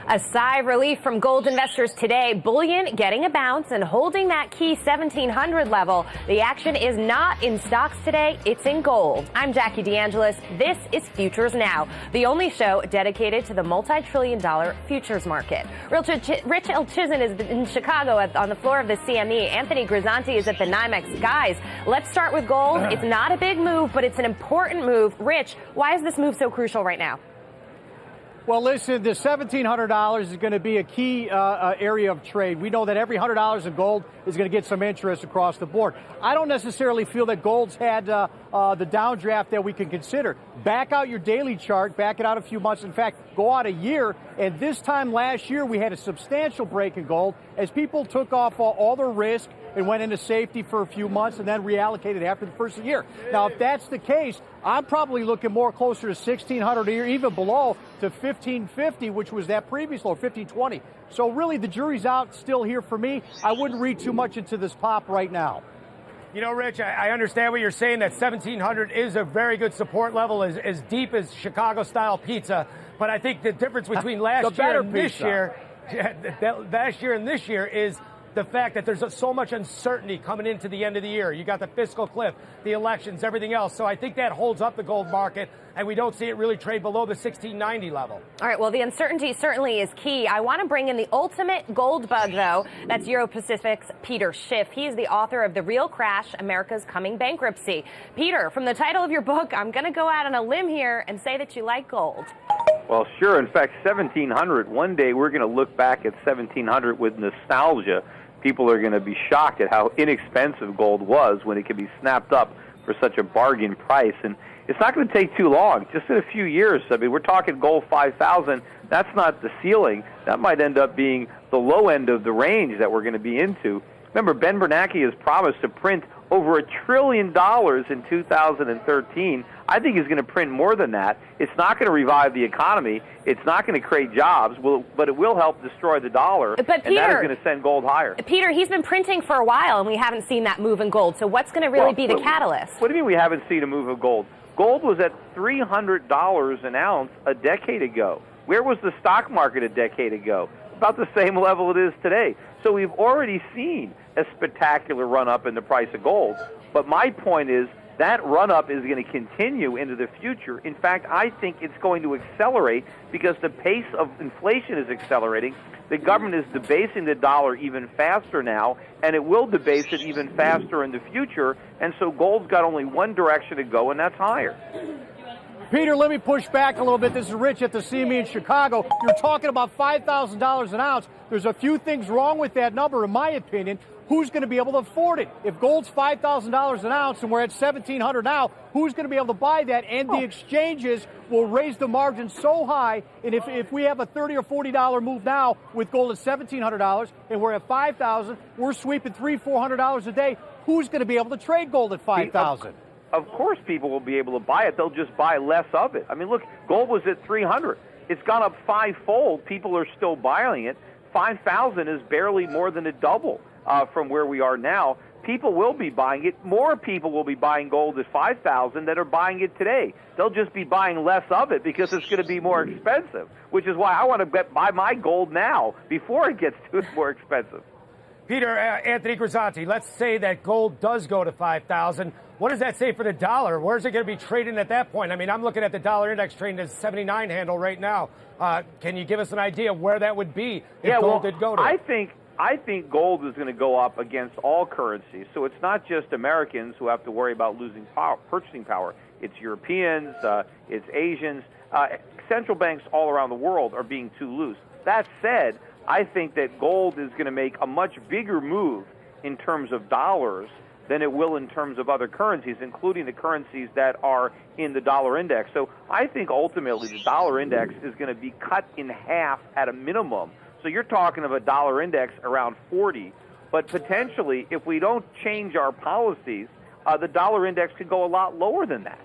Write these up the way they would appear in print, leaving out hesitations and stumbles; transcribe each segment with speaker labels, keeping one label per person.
Speaker 1: A sigh of relief from gold investors today. Bullion getting a bounce and holding that key 1700 level. The action is not in stocks today. It's in gold. I'm Jackie DeAngelis. This is Futures Now, the only show dedicated to the multi-trillion-dollar futures market. Rich Elchizen is in Chicago on the floor of the CME. Anthony Grisanti is at the NYMEX. Guys, let's start with gold. It's not a big move, but it's an important move. Rich, why is this move so crucial right now?
Speaker 2: Well, listen, the $1,700 is going to be a key area of trade. We know that every $100 in gold is going to get some interest across the board. I don't necessarily feel that gold's had the downdraft that we can consider. Back out your daily chart, back it out a few months. In fact, go out a year. And this time last year, we had a substantial break in gold as people took off all their risk and went into safety for a few months and then reallocated after the first year. Now, if that's the case, I'm probably looking more closer to 1,600 or even below to 1,550, which was that previous low, 1,520. So really, the jury's out still here for me. I wouldn't read too much into this pop right now.
Speaker 3: You know, Rich, I understand what you're saying, that 1,700 is a very good support level, as deep as Chicago-style pizza. But I think the difference between last year and this year is the fact that there's so much uncertainty coming into the end of the year. You got the fiscal cliff, the elections, everything else. So I think that holds up the gold market, and we don't see it really trade below the 1690 level.
Speaker 1: All right, well, the uncertainty certainly is key. I want to bring in the ultimate gold bug, though. That's Euro Pacific's Peter Schiff. He is the author of The Real Crash, America's Coming Bankruptcy. Peter, from the title of your book, I'm going to go out on a limb here and say that you like gold.
Speaker 4: Well, sure. In fact, 1,700, one day we're going to look back at 1,700 with nostalgia. People are going to be shocked at how inexpensive gold was when it could be snapped up for such a bargain price. And it's not going to take too long, just in a few years. I mean, we're talking gold 5,000. That's not the ceiling. That might end up being the low end of the range that we're going to be into. Remember, Ben Bernanke has promised to print over $1 trillion in 2013. I think he's going to print more than that. It's not going to revive the economy. It's not going to create jobs, but it will help destroy the dollar.
Speaker 1: But Peter,
Speaker 4: and that is going to send gold higher.
Speaker 1: Peter, he's been printing for a while, and we haven't seen that move in gold. So what's going to really be the catalyst?
Speaker 4: What do you mean we haven't seen a move of gold? Gold was at $300 an ounce a decade ago. Where was the stock market a decade ago? About the same level it is today. So we've already seen a spectacular run-up in the price of gold. But my point is that run-up is going to continue into the future. In fact, I think it's going to accelerate because the pace of inflation is accelerating. The government is debasing the dollar even faster now, and it will debase it even faster in the future. And so gold's got only one direction to go, and that's higher.
Speaker 2: Peter, let me push back a little bit. This is Rich at the CME in Chicago. You're talking about $5,000 an ounce. There's a few things wrong with that number, in my opinion. Who's going to be able to afford it? If gold's $5,000 an ounce and we're at $1,700 now, who's going to be able to buy that? And the exchanges will raise the margin so high. And if we have a $30 or $40 move now with gold at $1,700 and we're at $5,000, we're sweeping $300, $400 a day. Who's going to be able to trade gold at $5,000?
Speaker 4: Of course people will be able to buy it. They'll just buy less of it. I mean, look, gold was at 300. It's gone up fivefold. People are still buying it. 5,000 is barely more than a double from where we are now. People will be buying it. More people will be buying gold at 5,000 that are buying it today. They'll just be buying less of it because it's going to be more expensive, which is why I want to buy my gold now before it gets too more expensive.
Speaker 3: Peter, Anthony Grisanti, let's say that gold does go to 5,000. What does that say for the dollar? Where's it going to be trading at that point? I mean, I'm looking at the dollar index trading at 79 handle right now. Can you give us an idea of where that would be if gold did go to?
Speaker 4: I think gold is going to go up against all currencies. So it's not just Americans who have to worry about losing purchasing power. It's Europeans, it's Asians. Central banks all around the world are being too loose. That said, I think that gold is going to make a much bigger move in terms of dollars than it will in terms of other currencies, including the currencies that are in the dollar index. So I think ultimately the dollar index is going to be cut in half at a minimum. So you're talking of a dollar index around 40, but potentially if we don't change our policies, the dollar index could go a lot lower than that.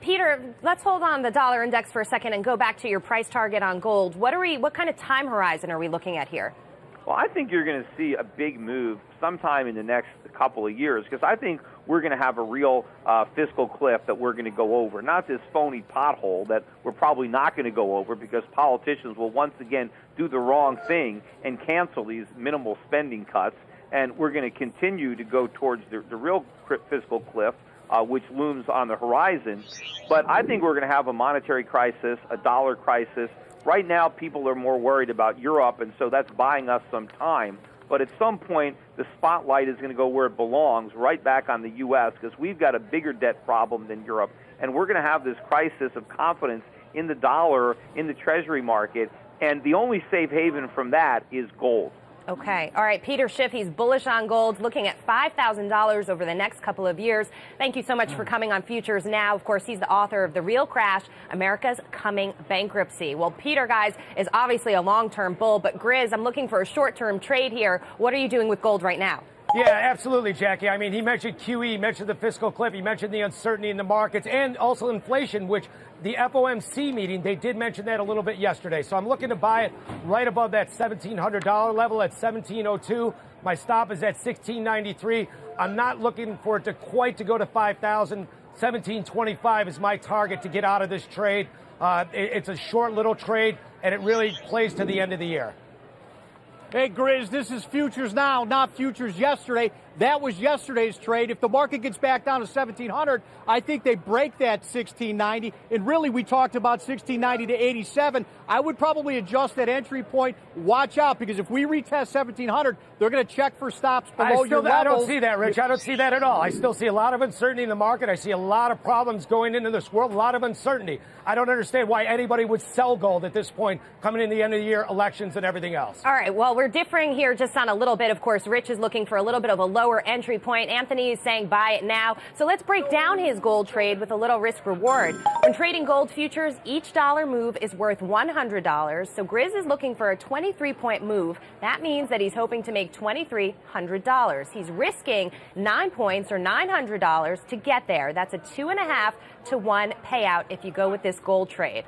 Speaker 1: Peter, let's hold on the dollar index for a second and go back to your price target on gold. What kind of time horizon are we looking at here?
Speaker 4: Well, I think you're going to see a big move sometime in the next couple of years because I think we're going to have a real fiscal cliff that we're going to go over, not this phony pothole that we're probably not going to go over because politicians will once again do the wrong thing and cancel these minimal spending cuts, and we're going to continue to go towards the real fiscal cliff, which looms on the horizon. But I think we're going to have a monetary crisis, a dollar crisis. Right now, people are more worried about Europe, and so that's buying us some time. But at some point, the spotlight is going to go where it belongs, right back on the U.S., because we've got a bigger debt problem than Europe. And we're going to have this crisis of confidence in the dollar, in the Treasury market. And the only safe haven from that is gold.
Speaker 1: Okay. All right. Peter Schiff, he's bullish on gold, looking at $5,000 over the next couple of years. Thank you so much for coming on Futures Now. Of course, he's the author of The Real Crash, America's Coming Bankruptcy. Well, Peter, guys, is obviously a long-term bull, but Grizz, I'm looking for a short-term trade here. What are you doing with gold right now?
Speaker 3: Yeah, absolutely, Jackie. I mean, he mentioned QE, he mentioned the fiscal cliff, he mentioned the uncertainty in the markets, and also inflation, which the FOMC meeting, they did mention that a little bit yesterday. So I'm looking to buy it right above that $1,700 level at $1,702. My stop is at $1,693. I'm not looking for it to quite to go to $5,000. $1,725 is my target to get out of this trade. It's a short little trade, and it really plays to the end of the year.
Speaker 2: Hey, Grizz, this is Futures Now, not Futures Yesterday. That was yesterday's trade. If the market gets back down to 1,700, I think they break that 1,690. And really, we talked about 1,690 to 87. I would probably adjust that entry point. Watch out, because if we retest 1,700, they're going to check for stops below your levels.
Speaker 3: I don't see that, Rich. I don't see that at all. I still see a lot of uncertainty in the market. I see a lot of problems going into this world, a lot of uncertainty. I don't understand why anybody would sell gold at this point, coming in the end of the year, elections and everything else.
Speaker 1: All right. Well, we're differing here just on a little bit. Of course, Rich is looking for a little bit of a lower entry point. Anthony is saying buy it now. So let's break down his gold trade with a little risk reward. When trading gold futures, each dollar move is worth $100. So Grizz is looking for a 23-point move. That means that he's hoping to make $2,300. He's risking 9 points or $900 to get there. That's a 2.5 to 1 payout if you go with this gold trade.